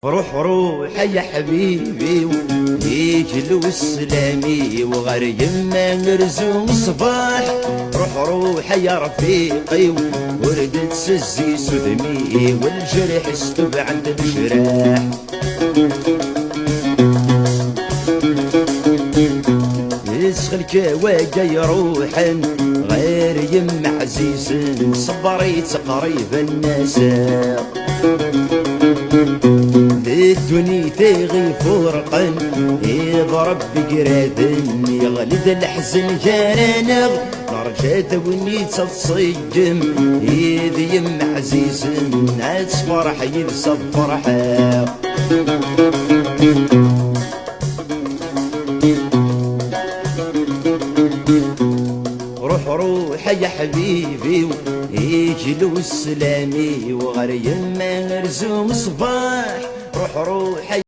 روح روح يا حبيبي يجلو السلامي وغير يما مرزوم الصباح. روح روح يا رفيقي وردت سزي سدمي والجرح استب عند الجراح. يسخ الكواكا يروحن غير يما عزيز صبريت قريب الناس. الدنيا تغي فرقا يضرب بقراذن يغلد الحزن جارنغ درجات وني تصيجم يذ يم عزيز ناس فرح يلصب فرحه. روح روح يا حبيبي يجلو السلامي وغير يما مرزوم صباح. روح روح